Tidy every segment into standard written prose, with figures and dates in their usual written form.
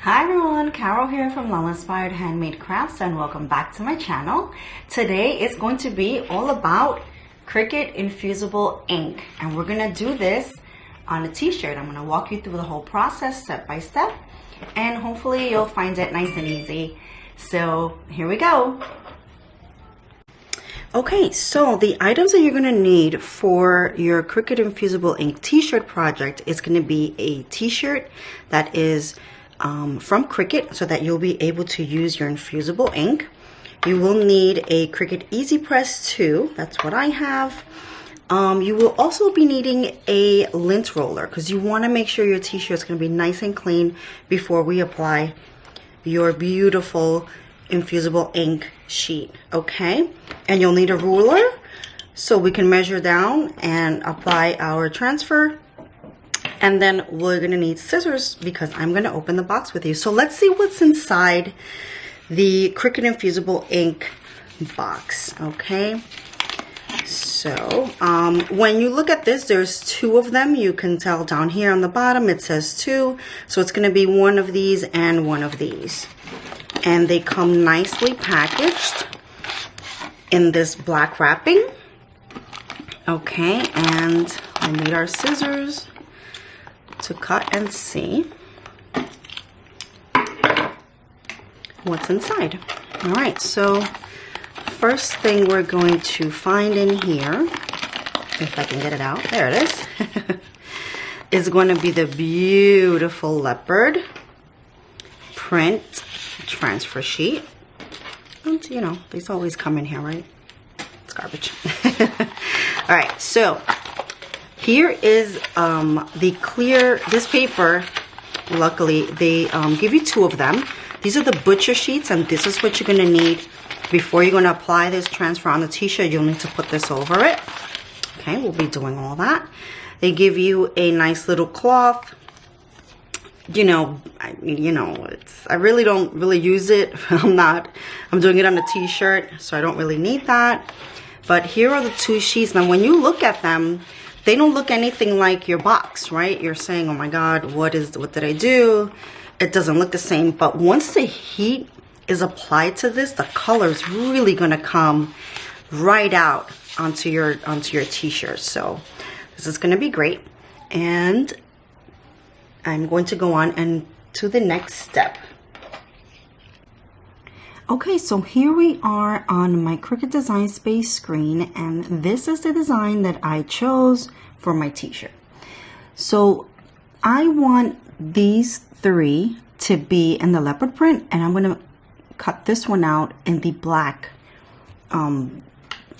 Hi everyone, Carol here from Lalainspired Handmade Crafts and welcome back to my channel. Today is going to be all about Cricut Infusible Ink and we're going to do this on a t-shirt. I'm going to walk you through the whole process step by step and hopefully you'll find it nice and easy. So here we go. Okay, so the items that you're going to need for your Cricut Infusible Ink T-shirt project is going to be a t-shirt that is from Cricut so that you'll be able to use your infusible ink. You will need a Cricut Easy Press 2, that's what I have. You will also be needing a lint roller because you want to make sure your t-shirt is going to be nice and clean before we apply your beautiful infusible ink sheet, okay? And you'll need a ruler so we can measure down and apply our transfer. And then we're gonna need scissors because I'm gonna open the box with you. So let's see what's inside the Cricut Infusible Ink box, okay? So when you look at this, there's two of them. You can tell down here on the bottom it says two. So it's gonna be one of these and one of these. And they come nicely packaged in this black wrapping. Okay, and we'll need our scissors to cut and see what's inside. All right, so first thing we're going to find in here, if I can get it out, there it is, is going to be the beautiful leopard print transfer sheet. And you know, these always come in here, right? It's garbage. All right, so here is the clear, this paper, luckily they give you two of them. These are the butcher sheets and this is what you're gonna need before you're gonna apply this transfer on the t-shirt. You'll need to put this over it. Okay, we'll be doing all that. They give you a nice little cloth. You know, I really don't really use it. I'm doing it on a t-shirt, so I don't really need that. But here are the two sheets. Now when you look at them, they don't look anything like your box, right? You're saying, oh my God, what did I do? It doesn't look the same. But once the heat is applied to this, the color is really gonna come right out onto your t-shirt. So this is gonna be great. And I'm going to go on and to the next step. Okay, so here we are on my Cricut Design Space screen, and this is the design that I chose for my t-shirt. So I want these three to be in the leopard print, and I'm gonna cut this one out in the black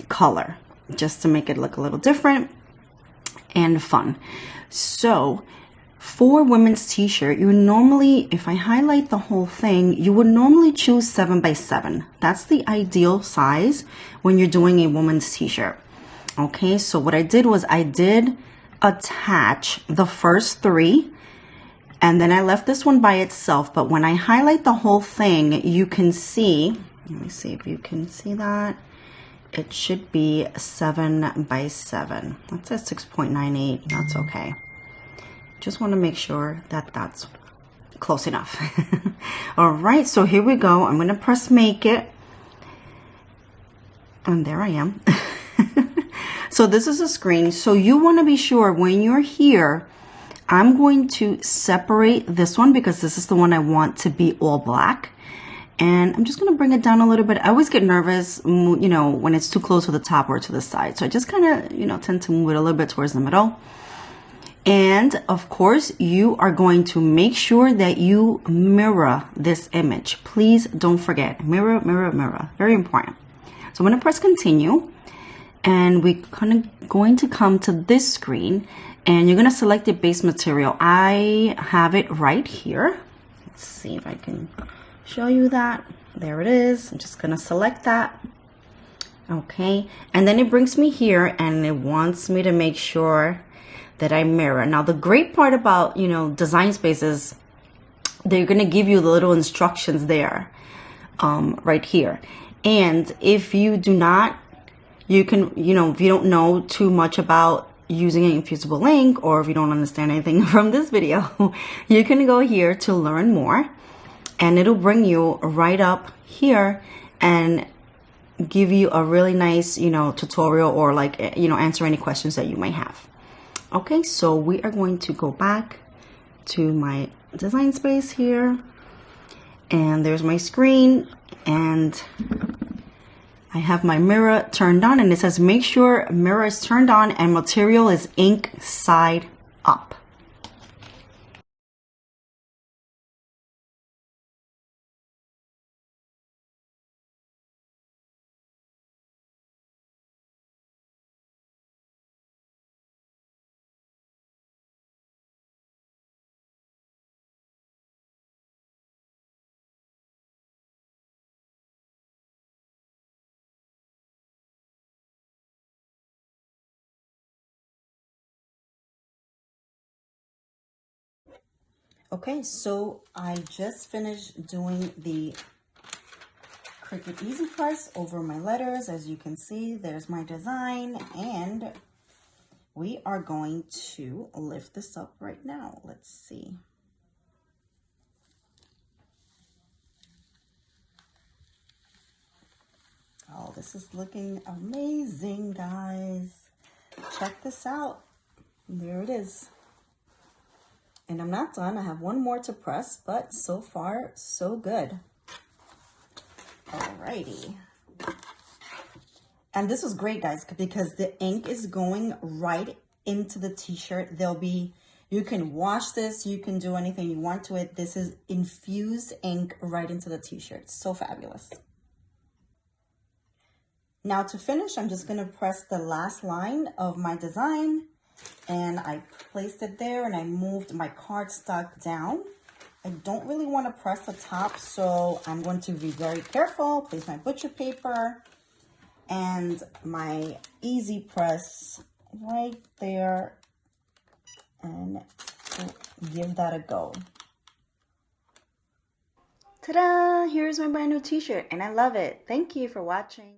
color, just to make it look a little different and fun. So for women's t-shirt, you normally, if I highlight the whole thing, you would normally choose 7 by 7. That's the ideal size when you're doing a woman's t-shirt. Okay, so what I did was I did attach the first three and then I left this one by itself. But when I highlight the whole thing, you can see, let me see if you can see that. It should be 7 by 7. That says 6.98, that's okay. Just want to make sure that that's close enough. All right, so here we go. I'm going to press make it. And there I am. So this is a screen. So you want to be sure when you're here, I'm going to separate this one because this is the one I want to be all black. And I'm just going to bring it down a little bit. I always get nervous, you know, when it's too close to the top or to the side. So I just kind of, you know, tend to move it a little bit towards the middle. And of course, you are going to make sure that you mirror this image. Please don't forget, mirror, mirror, mirror. Very important. So I'm going to press continue and we're going to come to this screen and you're going to select the base material. I have it right here. Let's see if I can show you that. There it is. I'm just going to select that. Okay. And then it brings me here and it wants me to make sure that I mirror. Now the great part about, you know, Design Space is they're going to give you the little instructions there, right here. And if you do not, you can, you know, if you don't know too much about using an infusible ink, or if you don't understand anything from this video, you can go here to learn more. and it'll bring you right up here and give you a really nice, you know, tutorial, or like, you know, answer any questions that you might have. Okay, so we are going to go back to my design space here, and there's my screen, and I have my mirror turned on, and it says make sure mirror is turned on and material is ink side up. Okay, so I just finished doing the Cricut Easy Press over my letters. As you can see, there's my design, and we are going to lift this up right now. Let's see. Oh, this is looking amazing, guys. Check this out. There it is. And I'm not done. I have one more to press, but so far, so good. Alrighty. And this was great, guys, because the ink is going right into the t-shirt. You can wash this, you can do anything you want to it. This is infused ink right into the t-shirt. So fabulous. Now to finish, I'm just gonna press the last line of my design, and I placed it there, and I moved my cardstock down. I don't really want to press the top, so I'm going to be very careful. Place my butcher paper and my easy press right there, and give that a go. Ta-da! Here's my brand new t-shirt, and I love it. Thank you for watching.